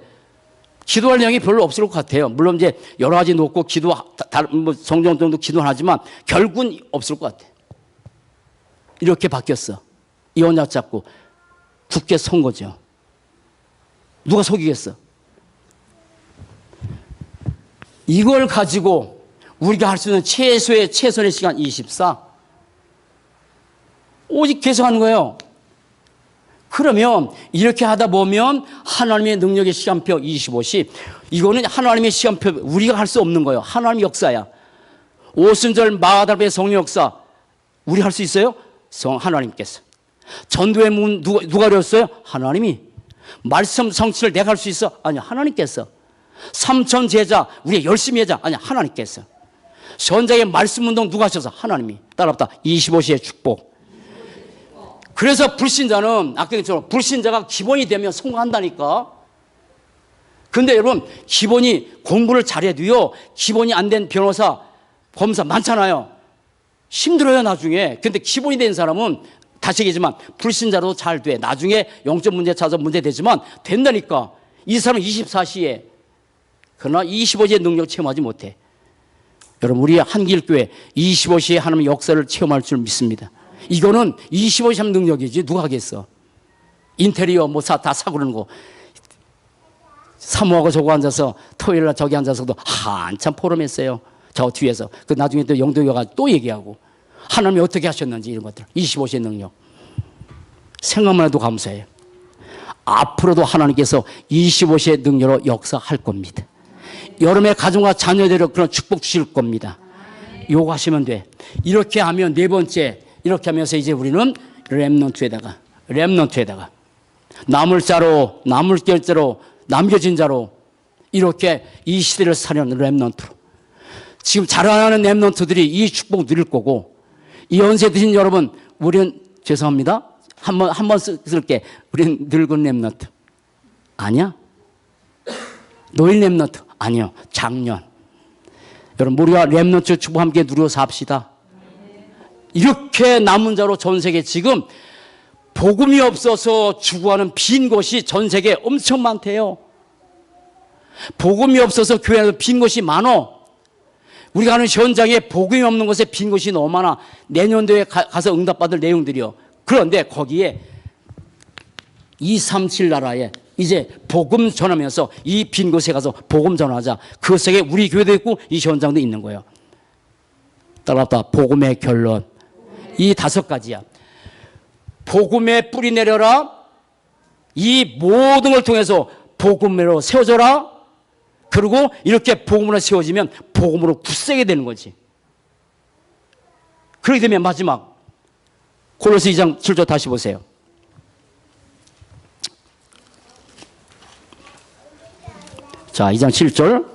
기도할 내용이 별로 없을 것 같아요. 물론 이제 여러 가지 놓고 성경정도 기도는 하지만 결국은 없을 것 같아. 이렇게 바뀌었어. 이 언약 잡고 굳게 선 거죠. 누가 속이겠어? 이걸 가지고 우리가 할 수 있는 최선의 시간 24. 오직 계속하는 거예요. 그러면 이렇게 하다 보면 하나님의 능력의 시간표 25시. 이거는 하나님의 시간표, 우리가 할 수 없는 거예요. 하나님의 역사야. 오순절 마가다락방의 성령 역사. 우리 할 수 있어요? 하나님께서. 전도의 문 누가 열었어요? 하나님이. 말씀 성취를 내가 할 수 있어? 아니요, 하나님께서. 3천 제자 우리 열심히 하자? 아니요, 하나님께서. 현장의 말씀 운동 누가 하셔서? 하나님이. 따라합다. 25시의 축복. 그래서 불신자는 아까 얘기했처럼 불신자가 기본이 되면 성공한다니까. 근데 여러분, 기본이 공부를 잘해도요, 기본이 안 된 변호사, 검사 많잖아요. 힘들어요 나중에. 근데 기본이 된 사람은 다시 얘기지만 불신자로도 잘 돼. 나중에 영적 문제 찾아서 문제 되지만 된다니까. 이 사람은 24시에 그러나 25시의 능력 체험하지 못해. 여러분 우리 한길교회 25시에 하나님의 역사를 체험할 줄 믿습니다. 이거는 25시 하면 능력이지 누가 하겠어. 인테리어 뭐 다 사고 그러는 거. 사모하고 저거 앉아서 토요일날 저기 앉아서도 한참 포럼했어요. 저 뒤에서. 그 나중에 또 영도교가 또 얘기하고 하나님이 어떻게 하셨는지 이런 것들. 25시의 능력. 생각만 해도 감사해요. 앞으로도 하나님께서 25시의 능력으로 역사할 겁니다. 여러분의 가정과 자녀들을 그런 축복 주실 겁니다. 요거 하시면 돼. 이렇게 하면 네 번째, 이렇게 하면서 이제 우리는 렘넌트에다가 남을 자로, 남을 결자로, 남겨진 자로 이렇게 이 시대를 사려는 렘넌트로. 지금 자라나는 렘넌트들이 이 축복 누릴 거고, 이 연세 드신 여러분, 우리는 죄송합니다. 한번 쓸게. 우리는 늙은 렘넌트. 아니야? 노인 렘넌트. 아니요. 장년. 여러분, 우리가 렘넌트 축복 함께 누려 삽시다. 이렇게 남은 자로 전 세계 지금 복음이 없어서 죽어가는 빈 곳이 전 세계에 엄청 많대요. 복음이 없어서 교회에서 빈 곳이 많어. 우리가 하는 현장에 복음이 없는 곳에 빈 곳이 너무 많아. 내년도에 가서 응답받을 내용들이요. 그런데 거기에 237 나라에 이제 복음 전하면서 이 빈 곳에 가서 복음 전하자. 그 속에 우리 교회도 있고 이 현장도 있는 거예요. 따라다 복음의 결론. 이 5가지야. 복음에 뿌리 내려라. 이 모든 걸 통해서 복음으로 세워져라. 그리고 이렇게 복음으로 세워지면 복음으로 굳세게 되는 거지. 그렇게 되면 마지막 골로새 2장 7절 다시 보세요. 자, 2장 7절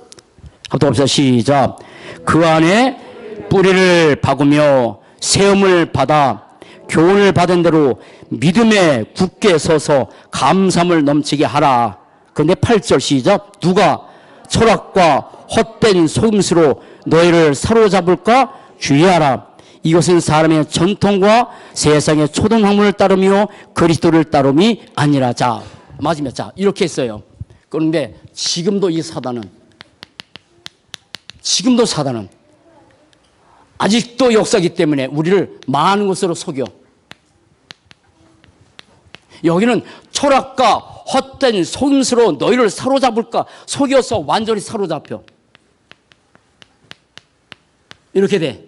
한번 봅시다. 시작. 그 안에 뿌리를 박으며 세움을 받아 교훈을 받은 대로 믿음에 굳게 서서 감사함을 넘치게 하라. 그런데 8절 시작. 누가 철학과 헛된 속임수로 너희를 사로잡을까 주의하라. 이것은 사람의 전통과 세상의 초등학문을 따르며 그리스도를 따름이 아니라. 자, 맞으면 자 이렇게 했어요. 그런데 지금도 이 사단은 아직도 역사이기 때문에 우리를 많은 것으로 속여. 여기는 철학과 헛된 속임수로 너희를 사로잡을까 속여서 완전히 사로잡혀. 이렇게 돼.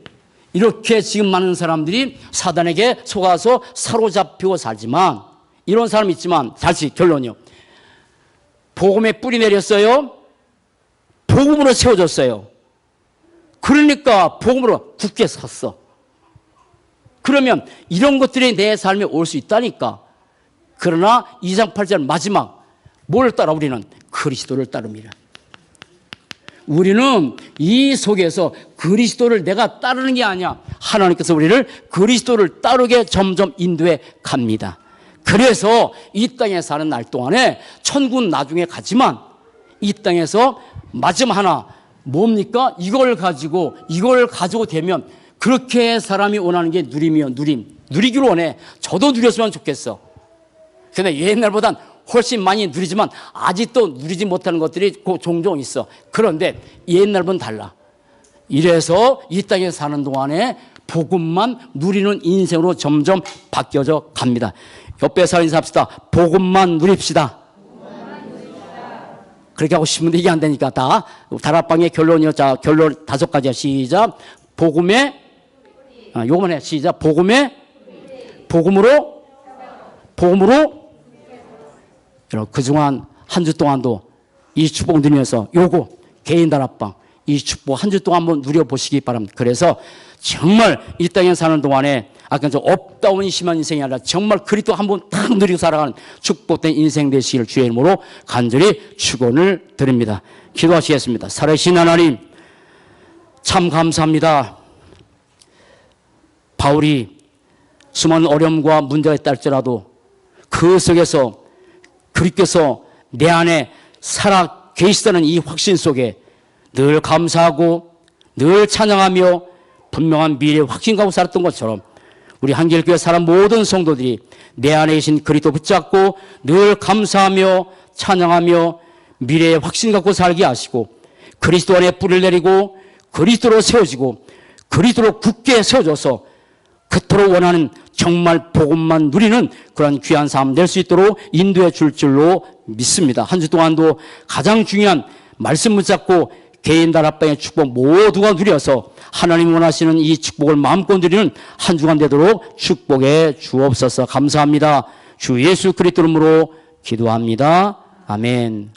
이렇게 지금 많은 사람들이 사단에게 속아서 사로잡히고 살지만, 이런 사람이 있지만 다시 결론이요. 복음에 뿌리 내렸어요. 복음으로 세워졌어요. 그러니까 복음으로 굳게 섰어. 그러면 이런 것들이 내 삶에 올 수 있다니까. 그러나 2장 8절 마지막 뭘 따라? 우리는 그리스도를 따릅니다. 우리는 이 속에서 그리스도를 내가 따르는 게 아니야. 하나님께서 우리를 그리스도를 따르게 점점 인도해 갑니다. 그래서 이 땅에 사는 날 동안에 천국은 나중에 가지만 이 땅에서 마지막 하나 뭡니까? 이걸 가지고 되면 그렇게 사람이 원하는 게 누림이요. 누리기로 원해. 저도 누렸으면 좋겠어. 근데 옛날보단 훨씬 많이 누리지만 아직도 누리지 못하는 것들이 종종 있어. 그런데 옛날보다는 달라. 이래서 이 땅에 사는 동안에 복음만 누리는 인생으로 점점 바뀌어져 갑니다. 옆에 사람 인사합시다. 복음만 누립시다. 그렇게 하고 싶은데 이게 안 되니까 다 다락방의 결론이요. 자, 결론 5가지야. 시작. 복음에 요번에 시작. 복음으로 여러분 그동안 한 주 동안도 이 축복 누리면서 요거 개인 다락방 이 축복 한 주 동안 한번 누려보시기 바랍니다. 그래서 정말 이 땅에 사는 동안에 아까 저 업다운이 심한 인생이 아니라 정말 그리스도 한번 딱 누리고 살아가는 축복된 인생 되시기를 주의 이름으로 간절히 축원을 드립니다. 기도하시겠습니다. 살아계신 하나님 참 감사합니다. 바울이 수많은 어려움과 문제가 있다 할지라도 그 속에서 그리스도께서 내 안에 살아 계시다는 이 확신 속에 늘 감사하고 늘 찬양하며 분명한 미래의 확신 가지고 살았던 것처럼 우리 한길교회 사람 모든 성도들이 내 안에 계신 그리스도 붙잡고 늘 감사하며 찬양하며 미래의 확신 갖고 살게 하시고 그리스도 안에 뿌리를 내리고 그리스도로 세워지고 그리스도로 굳게 세워져서 그토록 원하는 정말 복음만 누리는 그런 귀한 삶 될 수 있도록 인도해 줄 줄로 믿습니다. 한 주 동안도 가장 중요한 말씀 붙잡고 개인 다락방의 축복 모두가 누려서 하나님 원하시는 이 축복을 마음껏 누리는 한 주간 되도록 축복해 주옵소서. 감사합니다. 주 예수 그리스도 이름으로 기도합니다. 아멘.